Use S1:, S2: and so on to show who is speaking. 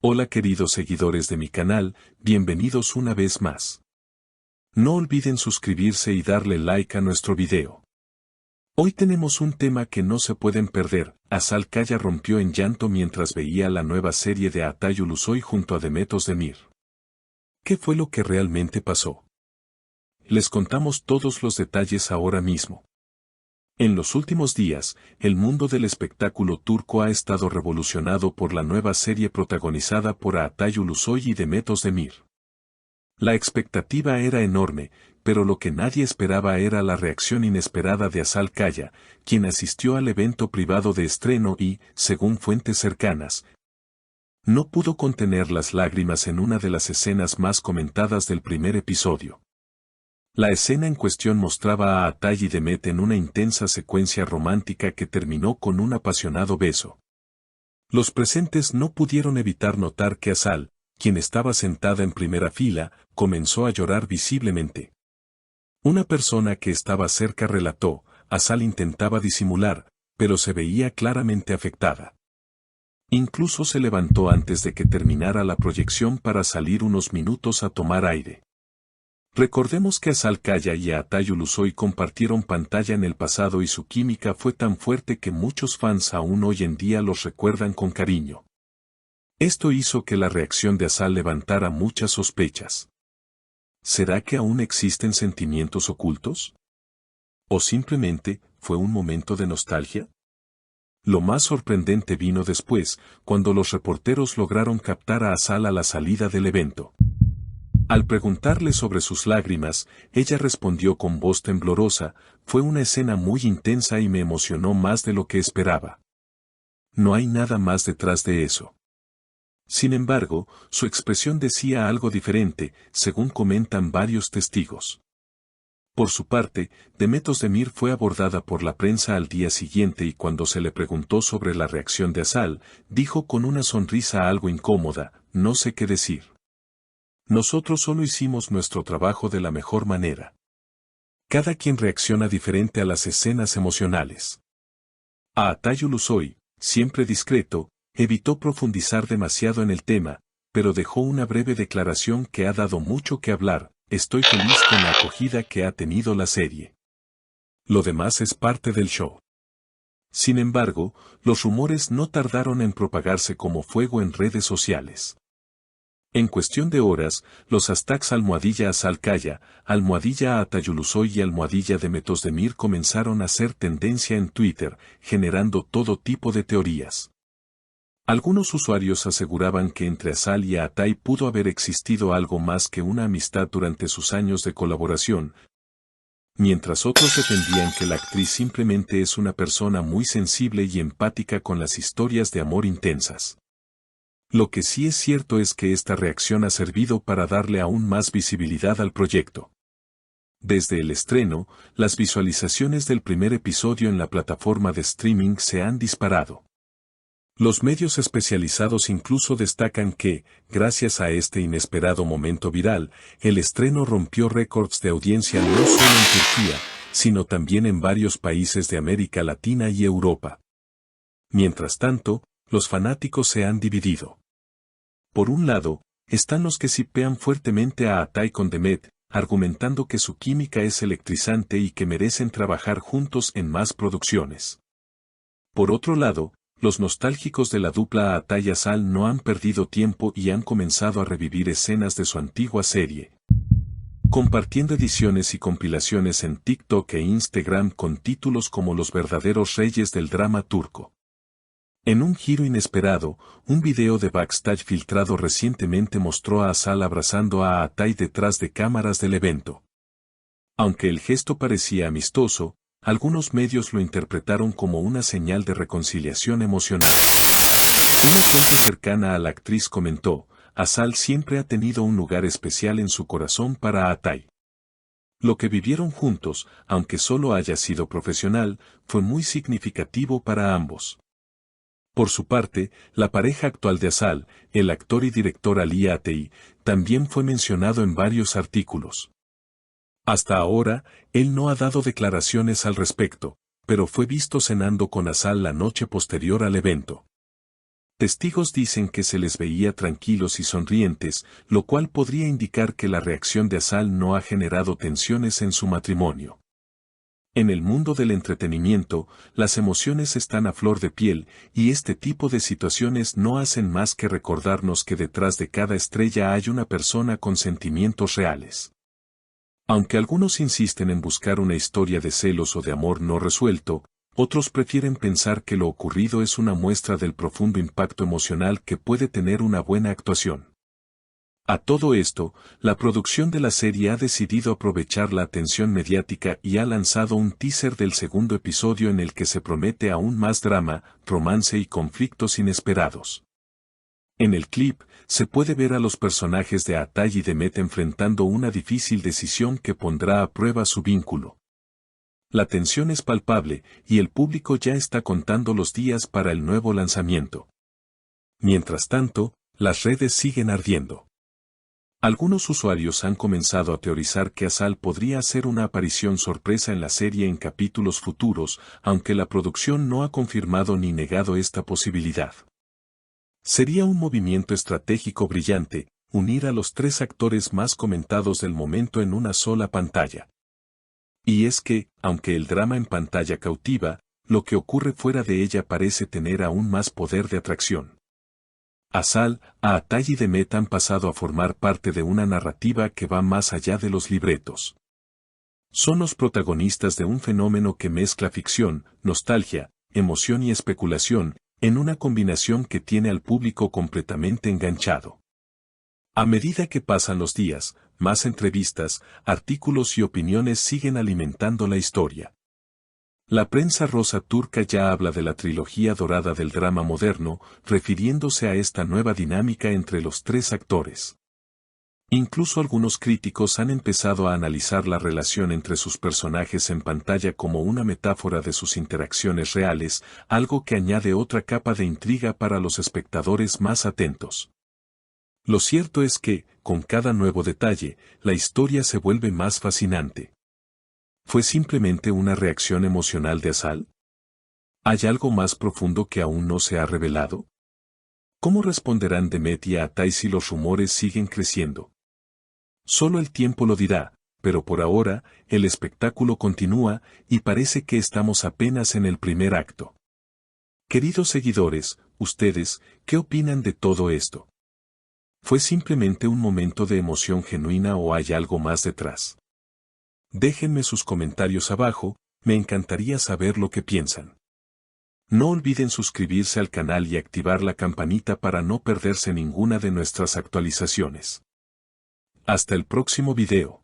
S1: Hola queridos seguidores de mi canal, bienvenidos una vez más. No olviden suscribirse y darle like a nuestro video. Hoy tenemos un tema que no se pueden perder. Azal Kaya rompió en llanto mientras veía la nueva serie de Atay Ulusoy junto a Demet Özdemir. ¿Qué fue lo que realmente pasó? Les contamos todos los detalles ahora mismo. En los últimos días, el mundo del espectáculo turco ha estado revolucionado por la nueva serie protagonizada por Atay Ulusoy y Demet Özdemir. La expectativa era enorme, pero lo que nadie esperaba era la reacción inesperada de Azal Kaya, quien asistió al evento privado de estreno y, según fuentes cercanas, no pudo contener las lágrimas en una de las escenas más comentadas del primer episodio. La escena en cuestión mostraba a Atay y Demet en una intensa secuencia romántica que terminó con un apasionado beso. Los presentes no pudieron evitar notar que Azal, quien estaba sentada en primera fila, comenzó a llorar visiblemente. Una persona que estaba cerca relató, Azal intentaba disimular, pero se veía claramente afectada. Incluso se levantó antes de que terminara la proyección para salir unos minutos a tomar aire. Recordemos que Azal Kaya y Atay Ulusoy compartieron pantalla en el pasado y su química fue tan fuerte que muchos fans aún hoy en día los recuerdan con cariño. Esto hizo que la reacción de Azal levantara muchas sospechas. ¿Será que aún existen sentimientos ocultos? ¿O simplemente fue un momento de nostalgia? Lo más sorprendente vino después, cuando los reporteros lograron captar a Azal a la salida del evento. Al preguntarle sobre sus lágrimas, ella respondió con voz temblorosa, fue una escena muy intensa y me emocionó más de lo que esperaba. No hay nada más detrás de eso. Sin embargo, su expresión decía algo diferente, según comentan varios testigos. Por su parte, Demet Özdemir fue abordada por la prensa al día siguiente y cuando se le preguntó sobre la reacción de Azal, dijo con una sonrisa algo incómoda, no sé qué decir. Nosotros solo hicimos nuestro trabajo de la mejor manera. Cada quien reacciona diferente a las escenas emocionales. A Atay Ulusoy, siempre discreto, evitó profundizar demasiado en el tema, pero dejó una breve declaración que ha dado mucho que hablar, estoy feliz con la acogida que ha tenido la serie. Lo demás es parte del show. Sin embargo, los rumores no tardaron en propagarse como fuego en redes sociales. En cuestión de horas, los hashtags #Azal Kaya, #Atay Ulusoy y #Demet Özdemir comenzaron a ser tendencia en Twitter, generando todo tipo de teorías. Algunos usuarios aseguraban que entre Azal y Atay pudo haber existido algo más que una amistad durante sus años de colaboración, mientras otros defendían que la actriz simplemente es una persona muy sensible y empática con las historias de amor intensas. Lo que sí es cierto es que esta reacción ha servido para darle aún más visibilidad al proyecto. Desde el estreno, las visualizaciones del primer episodio en la plataforma de streaming se han disparado. Los medios especializados incluso destacan que, gracias a este inesperado momento viral, el estreno rompió récords de audiencia no solo en Turquía, sino también en varios países de América Latina y Europa. Mientras tanto, los fanáticos se han dividido. Por un lado, están los que shippean fuertemente a Atay con Demet, argumentando que su química es electrizante y que merecen trabajar juntos en más producciones. Por otro lado, los nostálgicos de la dupla Atay y Azal no han perdido tiempo y han comenzado a revivir escenas de su antigua serie, compartiendo ediciones y compilaciones en TikTok e Instagram con títulos como Los verdaderos reyes del drama turco. En un giro inesperado, un video de backstage filtrado recientemente mostró a Azal abrazando a Atay detrás de cámaras del evento. Aunque el gesto parecía amistoso, algunos medios lo interpretaron como una señal de reconciliación emocional. Una fuente cercana a la actriz comentó, Azal siempre ha tenido un lugar especial en su corazón para Atay. Lo que vivieron juntos, aunque solo haya sido profesional, fue muy significativo para ambos. Por su parte, la pareja actual de Azal, el actor y director Ali Atay, también fue mencionado en varios artículos. Hasta ahora, él no ha dado declaraciones al respecto, pero fue visto cenando con Azal la noche posterior al evento. Testigos dicen que se les veía tranquilos y sonrientes, lo cual podría indicar que la reacción de Asal no ha generado tensiones en su matrimonio. En el mundo del entretenimiento, las emociones están a flor de piel, y este tipo de situaciones no hacen más que recordarnos que detrás de cada estrella hay una persona con sentimientos reales. Aunque algunos insisten en buscar una historia de celos o de amor no resuelto, otros prefieren pensar que lo ocurrido es una muestra del profundo impacto emocional que puede tener una buena actuación. A todo esto, la producción de la serie ha decidido aprovechar la atención mediática y ha lanzado un teaser del segundo episodio en el que se promete aún más drama, romance y conflictos inesperados. En el clip, se puede ver a los personajes de Atay y Demet enfrentando una difícil decisión que pondrá a prueba su vínculo. La tensión es palpable, y el público ya está contando los días para el nuevo lanzamiento. Mientras tanto, las redes siguen ardiendo. Algunos usuarios han comenzado a teorizar que Asal podría hacer una aparición sorpresa en la serie en capítulos futuros, aunque la producción no ha confirmado ni negado esta posibilidad. Sería un movimiento estratégico brillante, unir a los tres actores más comentados del momento en una sola pantalla. Y es que, aunque el drama en pantalla cautiva, lo que ocurre fuera de ella parece tener aún más poder de atracción. Asal, Atay y Demet han pasado a formar parte de una narrativa que va más allá de los libretos. Son los protagonistas de un fenómeno que mezcla ficción, nostalgia, emoción y especulación, en una combinación que tiene al público completamente enganchado. A medida que pasan los días, más entrevistas, artículos y opiniones siguen alimentando la historia. La prensa rosa turca ya habla de la trilogía dorada del drama moderno, refiriéndose a esta nueva dinámica entre los tres actores. Incluso algunos críticos han empezado a analizar la relación entre sus personajes en pantalla como una metáfora de sus interacciones reales, algo que añade otra capa de intriga para los espectadores más atentos. Lo cierto es que, con cada nuevo detalle, la historia se vuelve más fascinante. ¿Fue simplemente una reacción emocional de Asal? ¿Hay algo más profundo que aún no se ha revelado? ¿Cómo responderán Demet y Atay si los rumores siguen creciendo? Solo el tiempo lo dirá, pero por ahora, el espectáculo continúa y parece que estamos apenas en el primer acto. Queridos seguidores, ¿ustedes qué opinan de todo esto? ¿Fue simplemente un momento de emoción genuina o hay algo más detrás? Déjenme sus comentarios abajo, me encantaría saber lo que piensan. No olviden suscribirse al canal y activar la campanita para no perderse ninguna de nuestras actualizaciones. Hasta el próximo video.